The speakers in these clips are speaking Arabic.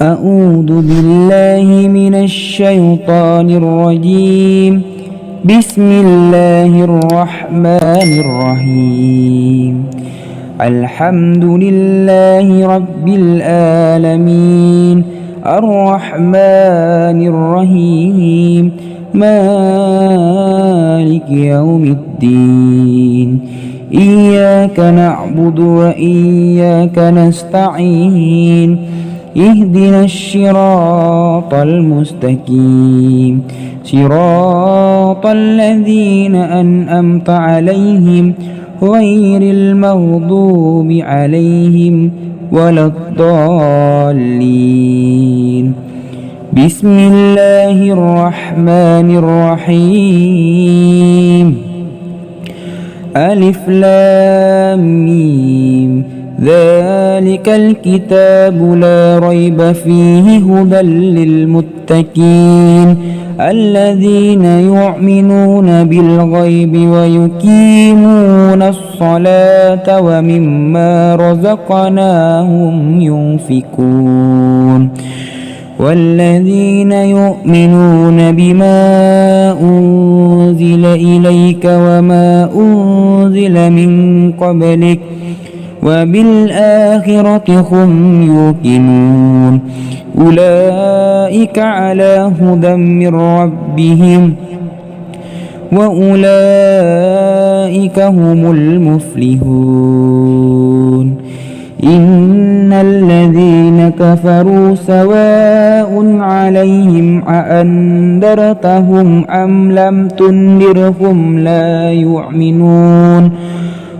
أعوذ بالله من الشيطان الرجيم. بسم الله الرحمن الرحيم. الحمد لله رب العالمين الرحمن الرحيم مالك يوم الدين. إياك نعبد وإياك نستعين. اهدنا الصراط المستقيم صراط الذين أنعمت عليهم غير المغضوب عليهم ولا الضالين. بسم الله الرحمن الرحيم. ألف لام ميم. ذلك الكتاب لا ريب فيه هدى للمتقين الذين يؤمنون بالغيب ويقيمون الصلاة ومما رزقناهم ينفقون. والذين يؤمنون بما أنزل إليك وما أنزل من قبلك وبالآخرة هم يوقنون. أولئك على هدى من ربهم وأولئك هم المفلحون. إن الذين كفروا سواء عليهم أأنذرتهم أم لم تنذرهم لا يؤمنون.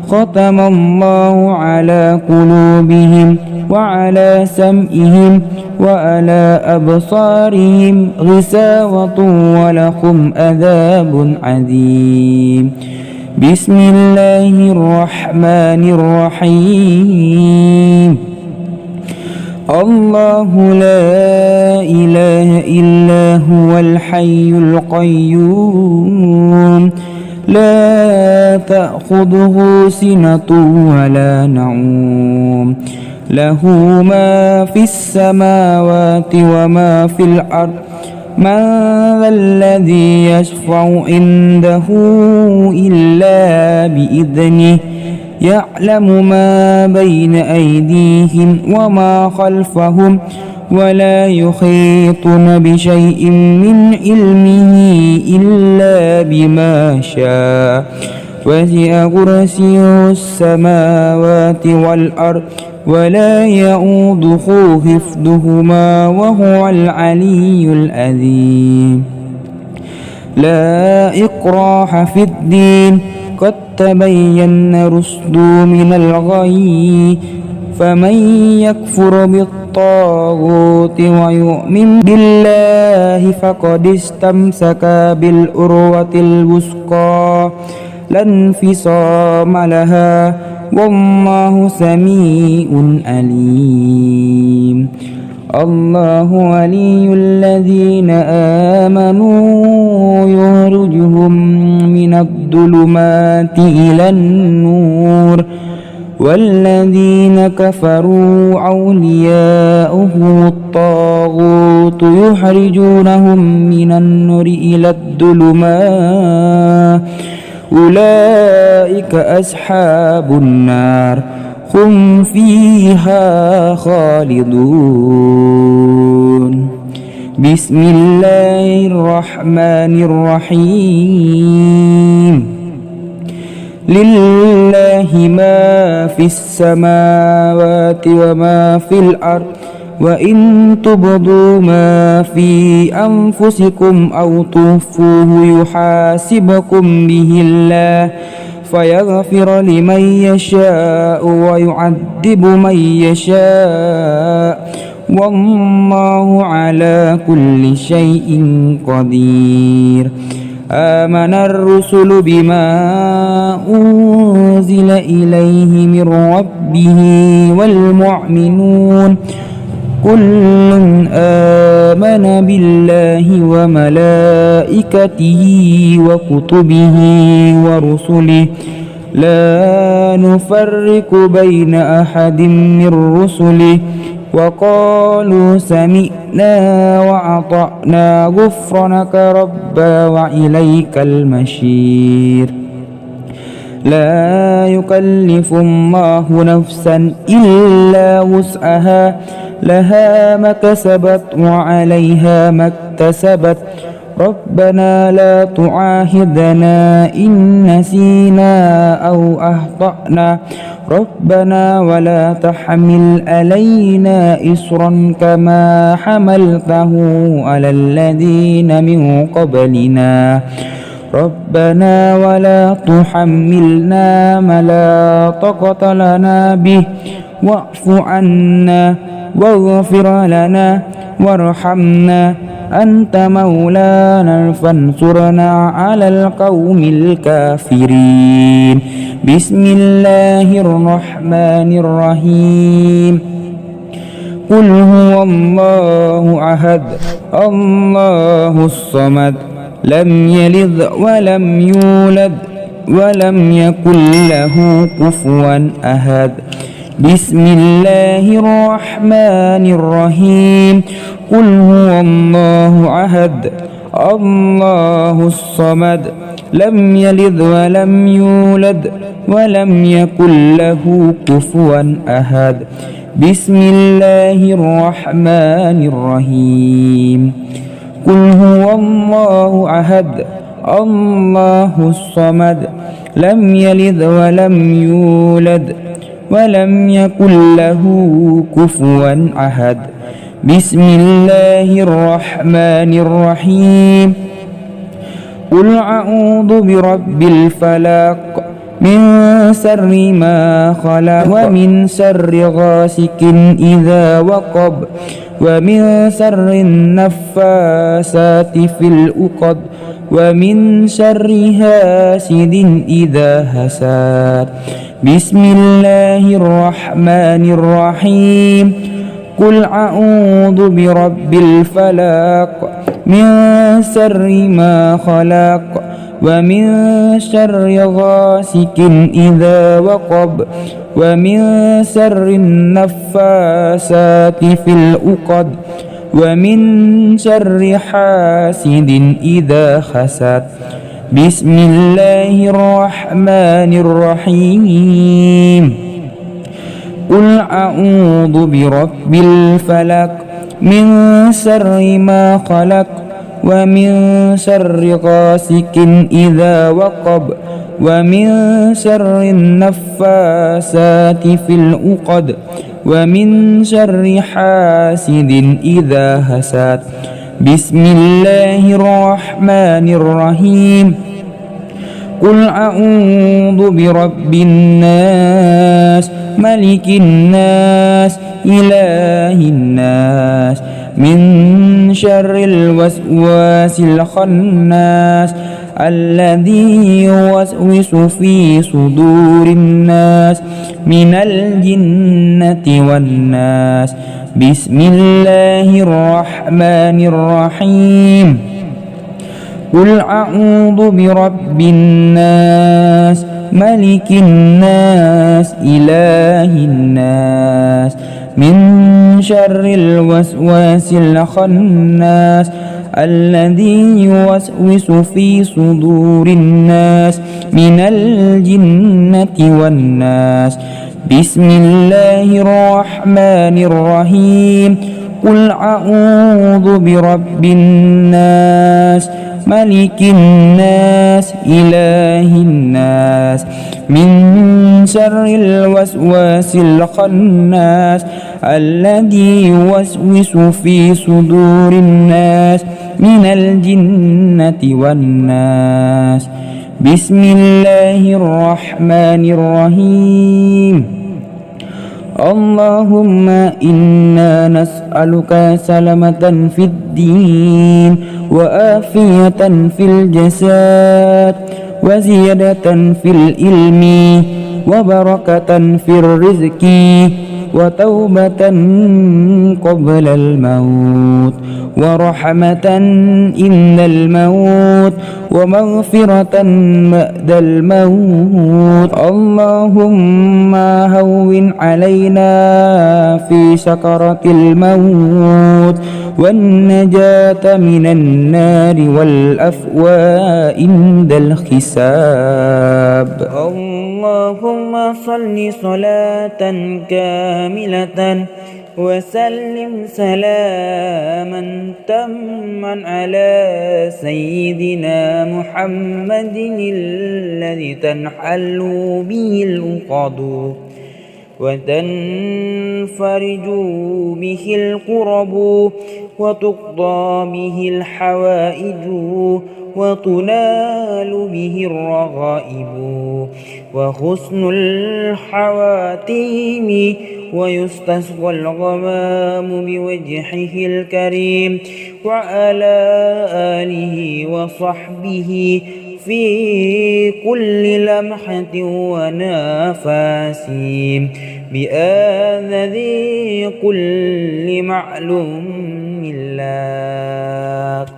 ختم الله على قلوبهم وعلى سمعهم وعلى أبصارهم غشاوة ولهم عذاب عظيم. بسم الله الرحمن الرحيم. الله لا إله إلا هو الحي القيوم لا تأخذه سنة ولا نوم له ما في السماوات وما في الأرض. من ذا الذي يشفع عنده إلا بإذنه يعلم ما بين أيديهم وما خلفهم ولا يحيطون بشيء من علمه إلا بما شاء. وسع كرسيه السماوات والأرض ولا يؤوده حفظهما وهو العلي العظيم. لا إكراه في الدين قد تبين الرشد من الغي. فمن يكفر بالطاغوت ويؤمن بالله فقد استمسك بالعروة الوثقى لا انفصام لها والله سميع عليم. الله ولي الذين آمنوا يخرجهم من الظلمات إلى النور والذين كفروا أولياؤهم الطاغوت يخرجونهم من النور إلى الظلمات. أولئك أصحاب النار هم فيها خالدون. بسم الله الرحمن الرحيم. لله ما في السماوات وما في الأرض وإن تبدوا ما في أنفسكم أو تخفوه يحاسبكم به الله فيغفر لمن يشاء ويعذب من يشاء والله على كل شيء قدير. آمن الرسل بما أنزل إليه من ربه والمؤمنون كل آمن بالله وملائكته وكتبه ورسله لا نفرق بين أحد من رسله وقالوا سمعنا وأطعنا غفرانك ربنا وإليك المصير لا يكلف الله نفسا إلا وسعها لها ما كسبت وعليها ما اكتسبت ربنا لا تعاهدنا إن نسينا أو أخطأنا ربنا ولا تحمل علينا إصرا كما حملته على الذين من قبلنا ربنا ولا تحملنا ما لا طاقة لنا به واعف عنا واغفر لنا وارحمنا أنت مولانا فانصرنا على القوم الكافرين بسم الله الرحمن الرحيم قل هو الله أحد الله الصمد لم يلد ولم يولد ولم يكن له كفوا أحد بسم الله الرحمن الرحيم قل هو الله أحد الله الصمد لم يلد ولم يولد ولم يكن له كفوا أحد بسم الله الرحمن الرحيم قل هو الله أحد الله الصمد لم يلد ولم يولد ولم يكن له كفوا أحد بسم الله الرحمن الرحيم قل أعوذ برب الفلق من شر ما خلق ومن شر غاسق إذا وقب ومن شر النفاسات في العقد ومن شر حاسد إذا حسد بسم الله الرحمن الرحيم قل أعوذ برب الفلق من شر ما خلق ومن شر غاسق إذا وقب ومن شر النفاسات في العقد ومن شر حاسد إذا حسد بسم الله الرحمن الرحيم قل أعوذ برب الفلق من شر ما خلق ومن شر غاسق إذا وقب ومن شر النفاسات في العقد ومن شر حاسد إذا حسد بسم الله الرحمن الرحيم قل أعوذ برب الناس ملك الناس إله الناس من شر الوسواس الخناس الذي يوسوس في صدور الناس من الجنة والناس بسم الله الرحمن الرحيم قل أعوذ برب الناس ملك الناس إله الناس من شر الوسواس الخناس الذي يوسوس في صدور الناس من الجنة والناس بسم الله الرحمن الرحيم قل أعوذ برب الناس ملك الناس إله الناس من شر الوسواس الخناس الذي يوسوس في صدور الناس من الجنة والناس بسم الله الرحمن الرحيم اللهم إنا نسألك سلامة في الدين وآفية في الجسد وزيادة في العلم وبركة في الرزق وتوبة قبل الموت ورحمة إن الموت ومغفرة بعد الموت. اللهم هون علينا في سكرة الموت والنجاة من النار والأفواء عند الحساب. اللهم صل صلاة كاملة وسلم سلاما تاما على سيدنا محمد الذي تنحل به العقد وتنفرج به الكرب وتقضى به الحوائج وتنال به الرغائب وحسن الحواتيم ويستسقى الغمام بوجهه الكريم وعلى آله وصحبه في كل لمحة ونفس بآذذ كل معلوم لك.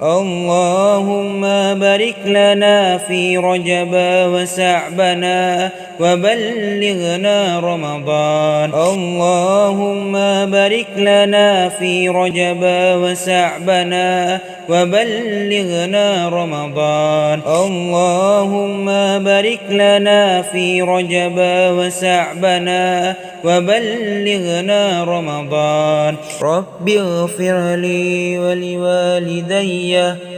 اللهم بارك لنا في رجب وشعبنا وبلغنا رمضان. اللهم بارك لنا في رجب وشعبنا وبلغنا رمضان. اللهم بارك لنا في رجب وشعبنا وبلغنا رمضان. رب اغفر لي ولوالدي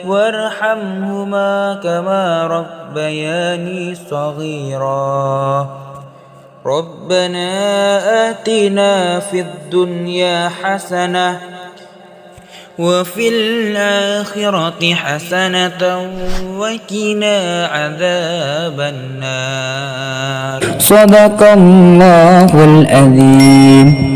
وارحمهما كما ربياني صغيرا. ربنا آتنا في الدنيا حسنة وفي الآخرة حسنة وقنا عذاب النار. صدق الله العظيم.